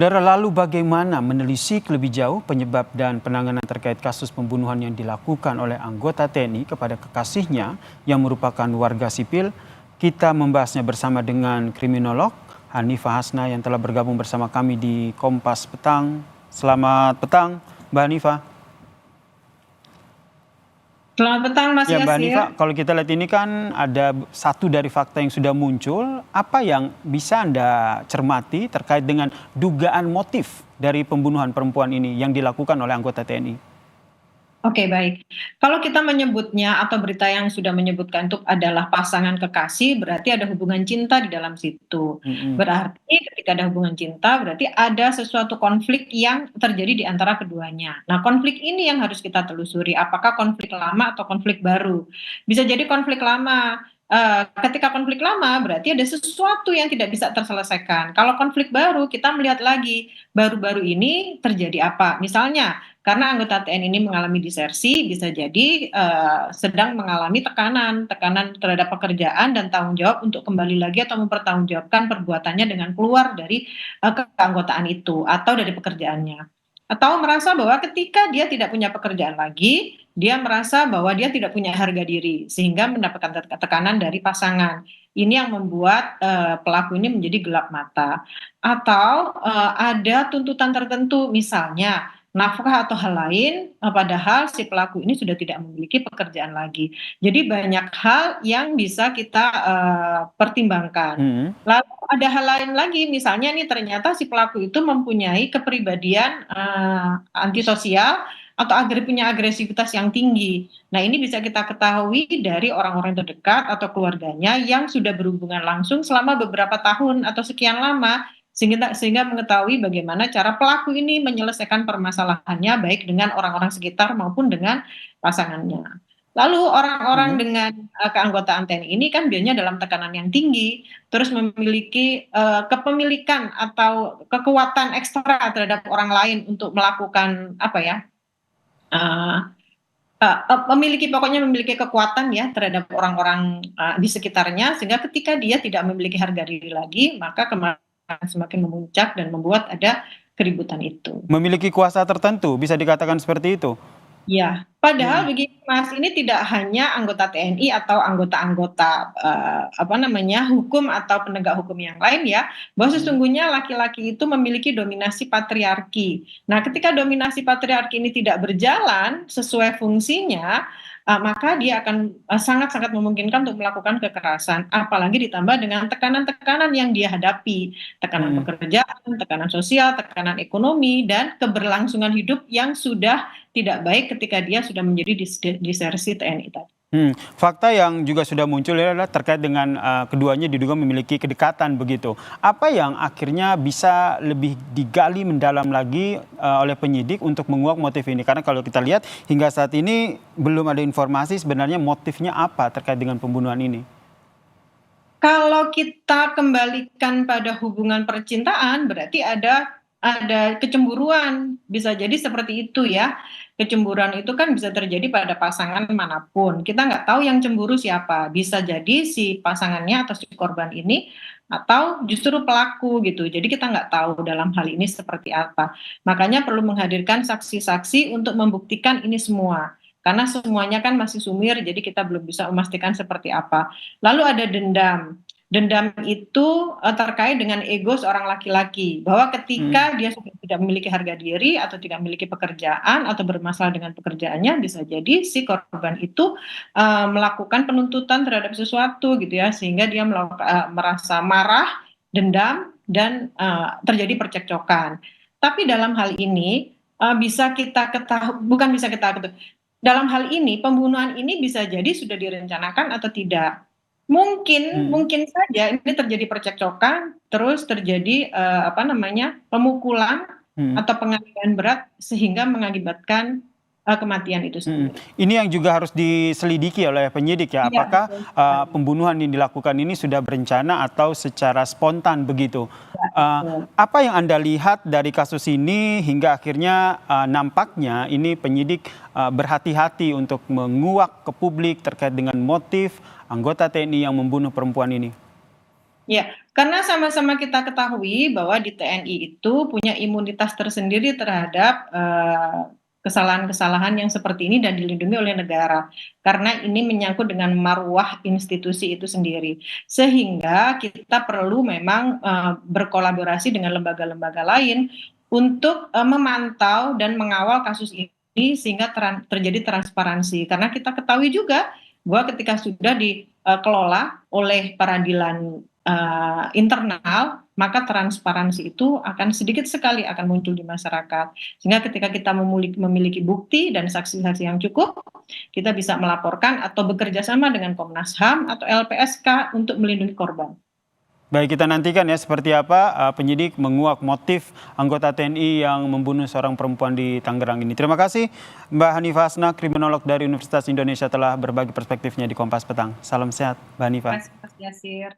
Saudara, lalu bagaimana menelisik lebih jauh penyebab dan penanganan terkait kasus pembunuhan yang dilakukan oleh anggota TNI kepada kekasihnya yang merupakan warga sipil? Kita membahasnya bersama dengan kriminolog Hanifah Hasna yang telah bergabung bersama kami di Kompas Petang. Selamat petang, Mbak Hanifah. Selamat petang Mas Ya, Mbak Yasir. Hanifah, kalau kita lihat ini kan ada satu dari fakta yang sudah muncul. Apa yang bisa Anda cermati terkait dengan dugaan motif dari pembunuhan perempuan ini yang dilakukan oleh anggota TNI? Oke, baik. Kalau kita menyebutnya atau berita yang sudah menyebutkan itu adalah pasangan kekasih, berarti ada hubungan cinta di dalam situ. Mm-mm. Berarti ketika ada hubungan cinta, berarti ada sesuatu konflik yang terjadi di antara keduanya. Nah, konflik ini yang harus kita telusuri. Apakah konflik lama atau konflik baru? Bisa jadi konflik lama. Ketika konflik lama, berarti ada sesuatu yang tidak bisa terselesaikan. Kalau konflik baru, kita melihat lagi baru-baru ini terjadi apa. Misalnya, karena anggota TNI ini mengalami disersi, bisa jadi sedang mengalami tekanan terhadap pekerjaan dan tanggung jawab untuk kembali lagi atau mempertanggungjawabkan perbuatannya dengan keluar dari keanggotaan itu atau dari pekerjaannya. Atau merasa bahwa ketika dia tidak punya pekerjaan lagi, dia merasa bahwa dia tidak punya harga diri, sehingga mendapatkan tekanan dari pasangan. Ini yang membuat pelaku ini menjadi gelap mata. Atau ada tuntutan tertentu, misalnya nafkah atau hal lain, padahal si pelaku ini sudah tidak memiliki pekerjaan lagi. Jadi banyak hal yang bisa kita pertimbangkan. Mm-mm. Lalu ada hal lain lagi, misalnya nih ternyata si pelaku itu mempunyai kepribadian antisosial atau punya agresivitas yang tinggi. Nah, ini bisa kita ketahui dari orang-orang terdekat atau keluarganya yang sudah berhubungan langsung selama beberapa tahun atau sekian lama, sehingga mengetahui bagaimana cara pelaku ini menyelesaikan permasalahannya baik dengan orang-orang sekitar maupun dengan pasangannya. Lalu orang-orang Mm-mm. dengan keanggotaan TNI ini kan biasanya dalam tekanan yang tinggi, terus memiliki kepemilikan atau kekuatan ekstra terhadap orang lain untuk melakukan apa ya, Eee memiliki kekuatan ya terhadap orang-orang, di sekitarnya, sehingga ketika dia tidak memiliki harga diri lagi, maka kemarahan semakin memuncak dan membuat ada keributan itu. Memiliki kuasa tertentu, bisa dikatakan seperti itu. Ya, padahal Mm. begini Mas, ini tidak hanya anggota TNI atau anggota-anggota, apa namanya, hukum atau penegak hukum yang lain ya, bahwa Mm. sesungguhnya laki-laki itu memiliki dominasi patriarki. Nah, ketika dominasi patriarki ini tidak berjalan sesuai fungsinya, maka dia akan sangat-sangat memungkinkan untuk melakukan kekerasan, apalagi ditambah dengan tekanan-tekanan yang dia hadapi, tekanan Mm. pekerjaan, tekanan sosial, tekanan ekonomi, dan keberlangsungan hidup yang sudah tidak baik ketika dia sudah menjadi disersi TNI tadi. Fakta yang juga sudah muncul adalah terkait dengan keduanya diduga memiliki kedekatan begitu. Apa yang akhirnya bisa lebih digali mendalam lagi oleh penyidik untuk menguak motif ini? Karena kalau kita lihat hingga saat ini belum ada informasi sebenarnya motifnya apa terkait dengan pembunuhan ini. Kalau kita kembalikan pada hubungan percintaan, berarti ada kecemburuan, bisa jadi seperti itu ya. Kecemburuan itu kan bisa terjadi pada pasangan manapun. Kita nggak tahu yang cemburu siapa. Bisa jadi si pasangannya atau si korban ini atau justru pelaku gitu. Jadi kita nggak tahu dalam hal ini seperti apa. Makanya perlu menghadirkan saksi-saksi untuk membuktikan ini semua. Karena semuanya kan masih sumir, jadi kita belum bisa memastikan seperti apa. Lalu ada dendam. Dendam itu terkait dengan ego seorang laki-laki, bahwa Hmm. ketika dia sudah tidak memiliki harga diri atau tidak memiliki pekerjaan atau bermasalah dengan pekerjaannya, bisa jadi si korban itu melakukan penuntutan terhadap sesuatu gitu ya, sehingga dia merasa marah, dendam, dan terjadi percekcokan. Tapi dalam hal ini bisa kita ketahui, bukan bisa kita ketahui, dalam hal ini pembunuhan ini bisa jadi sudah direncanakan atau tidak. Mungkin Hmm. mungkin saja ini terjadi percekcokan, terus terjadi, apa namanya, pemukulan Hmm. atau penganiayaan berat sehingga mengakibatkan, kematian itu Mm. sendiri. Ini yang juga harus diselidiki oleh penyidik ya, Iya, apakah betul sekali. pembunuhan yang dilakukan ini sudah berencana atau secara spontan begitu. Iya, Eh, betul. Apa yang Anda lihat dari kasus ini hingga akhirnya nampaknya ini penyidik berhati-hati untuk menguak ke publik terkait dengan motif anggota TNI yang membunuh perempuan ini? Ya, karena sama-sama kita ketahui bahwa di TNI itu punya imunitas tersendiri terhadap kesalahan-kesalahan yang seperti ini dan dilindungi oleh negara. Karena ini menyangkut dengan marwah institusi itu sendiri. Sehingga kita perlu memang berkolaborasi dengan lembaga-lembaga lain untuk memantau dan mengawal kasus ini sehingga terjadi transparansi. Karena kita ketahui juga bahwa ketika sudah dikelola oleh peradilan internal, maka transparansi itu akan sedikit sekali akan muncul di masyarakat. Sehingga ketika kita memiliki bukti dan saksi-saksi yang cukup, kita bisa melaporkan atau bekerja sama dengan Komnas HAM atau LPSK untuk melindungi korban. Baik, kita nantikan ya seperti apa penyidik menguak motif anggota TNI yang membunuh seorang perempuan di Tangerang ini. Terima kasih Mbak Hanifah Hasna, kriminolog dari Universitas Indonesia telah berbagi perspektifnya di Kompas Petang. Salam sehat, Mbak Hanifah. Terima kasih, Mas Yasir.